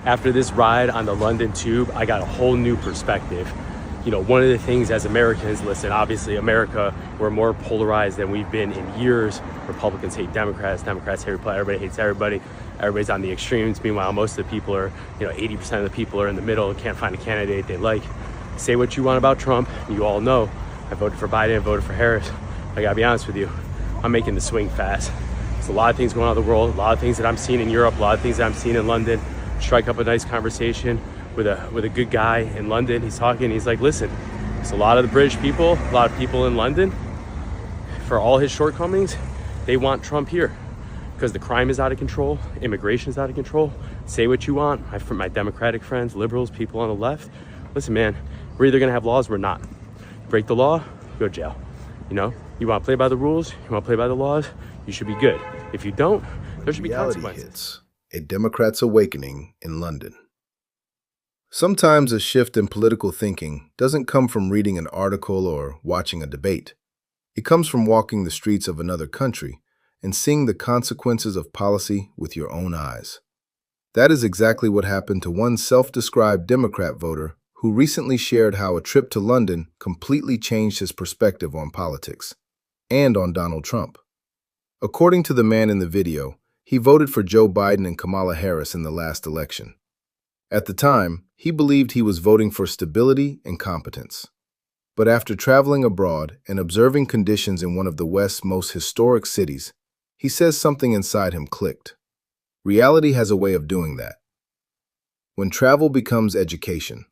After this ride on the London Tube, I got a whole new perspective. You know, one of the things as Americans, listen, obviously America, we're more polarized than we've been in years. Republicans hate Democrats, Democrats hate Republicans, everybody hates everybody. Everybody's on the extremes. Meanwhile, most of the people are, 80% of the people are in the middle and can't find a candidate they like. Say what you want about Trump. You all know I voted for Biden, I voted for Harris. I gotta be honest with you, I'm making the swing fast. There's a lot of things going on in the world, a lot of things that I'm seeing in Europe, a lot of things that I'm seeing in London. Strike up a nice conversation with a good guy in London. He's talking, he's like, listen, there's a lot of the British people, a lot of people in London, for all his shortcomings, they want Trump here because the crime is out of control, immigration is out of control. Say what you want. My Democratic friends, liberals, people on the left, listen, man, we're either gonna have laws or we're not. Break the law, go to jail. You wanna play by the rules, you wanna play by the laws, you should be good. If you don't, there should be consequences. Hits. A Democrat's awakening in London. Sometimes a shift in political thinking doesn't come from reading an article or watching a debate. It comes from walking the streets of another country and seeing the consequences of policy with your own eyes. That is exactly what happened to one self-described Democrat voter who recently shared how a trip to London completely changed his perspective on politics and on Donald Trump. According to the man in the video, he voted for Joe Biden and Kamala Harris in the last election. At the time, he believed he was voting for stability and competence. But after traveling abroad and observing conditions in one of the West's most historic cities, he says something inside him clicked. Reality has a way of doing that. When travel becomes education.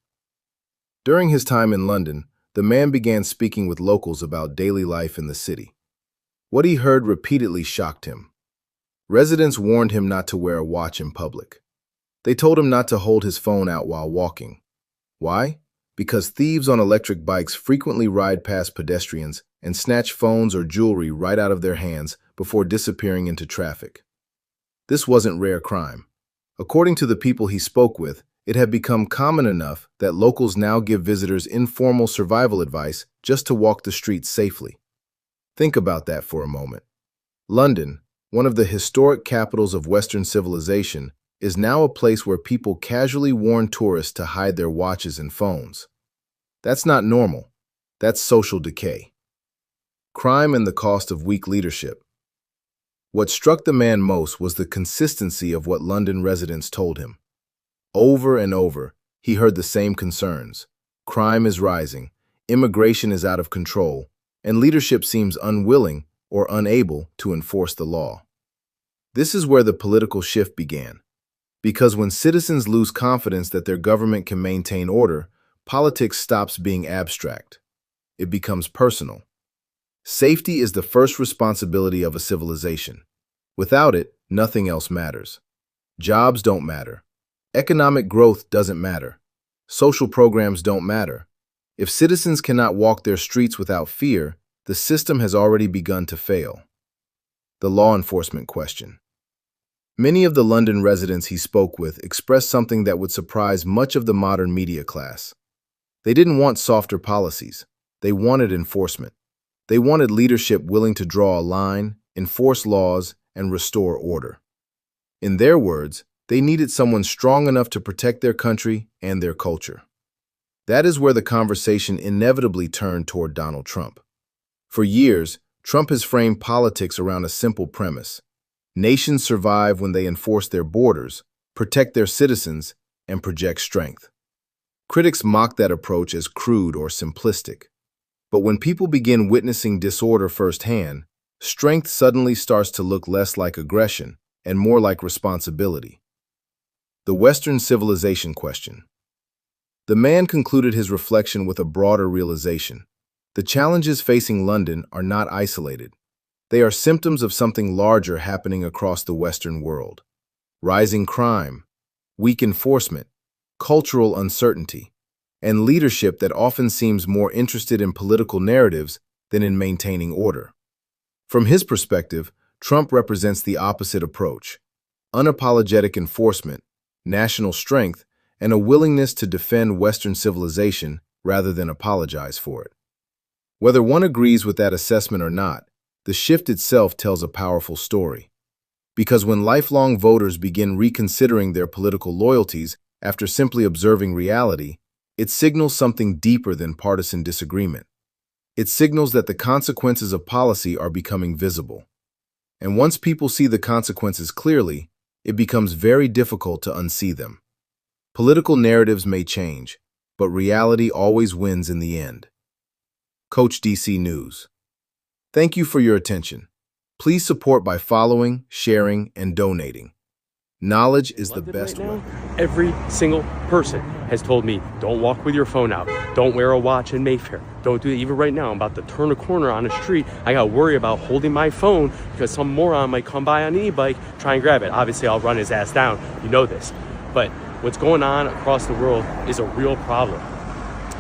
During his time in London, the man began speaking with locals about daily life in the city. What he heard repeatedly shocked him. Residents warned him not to wear a watch in public. They told him not to hold his phone out while walking. Why? Because thieves on electric bikes frequently ride past pedestrians and snatch phones or jewelry right out of their hands before disappearing into traffic. This wasn't rare crime. According to the people he spoke with, it had become common enough that locals now give visitors informal survival advice just to walk the streets safely. Think about that for a moment. London, one of the historic capitals of Western civilization, is now a place where people casually warn tourists to hide their watches and phones. That's not normal. That's social decay. Crime and the cost of weak leadership. What struck the man most was the consistency of what London residents told him. Over and over, he heard the same concerns. Crime is rising, immigration is out of control, and leadership seems unwilling or unable to enforce the law. This is where the political shift began. Because when citizens lose confidence that their government can maintain order, politics stops being abstract. It becomes personal. Safety is the first responsibility of a civilization. Without it, nothing else matters. Jobs don't matter. Economic growth doesn't matter. Social programs don't matter. If citizens cannot walk their streets without fear, the system has already begun to fail. The law enforcement question. Many of the London residents he spoke with expressed something that would surprise much of the modern media class. They didn't want softer policies. They wanted enforcement. They wanted leadership willing to draw a line, enforce laws, and restore order. In their words, they needed someone strong enough to protect their country and their culture. That is where the conversation inevitably turned toward Donald Trump. For years, Trump has framed politics around a simple premise. Nations survive when they enforce their borders, protect their citizens, and project strength. Critics mock that approach as crude or simplistic. But when people begin witnessing disorder firsthand, strength suddenly starts to look less like aggression and more like responsibility. The Western civilization question. The man concluded his reflection with a broader realization. The challenges facing London are not isolated. They are symptoms of something larger happening across the Western world. Rising crime, weak enforcement, cultural uncertainty, and leadership that often seems more interested in political narratives than in maintaining order. From his perspective, Trump represents the opposite approach: unapologetic enforcement, national strength, and a willingness to defend Western civilization rather than apologize for it. Whether one agrees with that assessment or not, the shift itself tells a powerful story. Because when lifelong voters begin reconsidering their political loyalties, After simply observing reality, it signals something deeper than partisan disagreement. It signals that the consequences of policy are becoming visible. And once people see the consequences clearly, it becomes very difficult to unsee them. Political narratives may change, but reality always wins in the end. Coach DC News. Thank you for your attention. Please support by following, sharing, and donating. Knowledge is the best way. Every single person has told me, don't walk with your phone out. Don't wear a watch in Mayfair. Don't do it. Even right now, I'm about to turn a corner on a street. I got to worry about holding my phone because some moron might come by on an e-bike, try and grab it. Obviously, I'll run his ass down. You know this. But what's going on across the world is a real problem.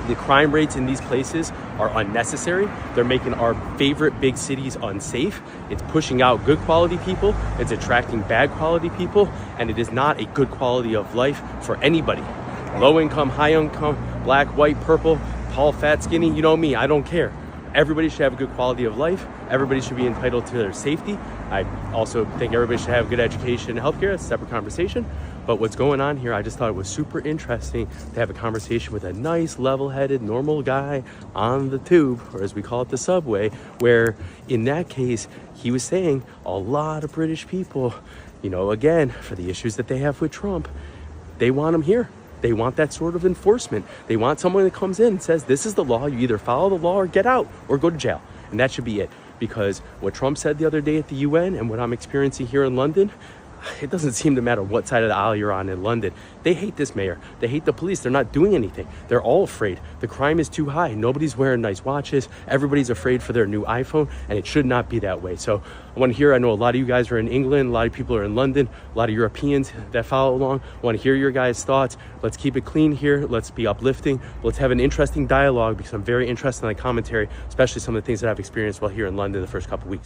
The crime rates in these places are unnecessary. They're making our favorite big cities unsafe. It's pushing out good quality people. It's attracting bad quality people. And it is not a good quality of life for anybody. Low income, high income, black, white, purple, tall, fat, skinny, you know me, I don't care. Everybody should have a good quality of life. Everybody should be entitled to their safety. I also think everybody should have good education and healthcare. It's a separate conversation. But what's going on here, I just thought it was super interesting to have a conversation with a nice, level-headed, normal guy on the tube, or as we call it, the subway, where in that case, he was saying a lot of British people, you know, again, for the issues that they have with Trump, they want him here. They want that sort of enforcement. They want someone that comes in and says, this is the law. You either follow the law or get out or go to jail. And that should be it. Because what Trump said the other day at the UN and what I'm experiencing here in London, it doesn't seem to matter what side of the aisle you're on in London. They hate this mayor. They hate the police. They're not doing anything. They're all afraid. The crime is too high. Nobody's wearing nice watches. Everybody's afraid for their new iPhone, and it should not be that way. So I want to hear, I know a lot of you guys are in England. A lot of people are in London. A lot of Europeans that follow along. I want to hear your guys' thoughts. Let's keep it clean here. Let's be uplifting. Let's have an interesting dialogue because I'm very interested in the commentary, especially some of the things that I've experienced while here in London the first couple weeks.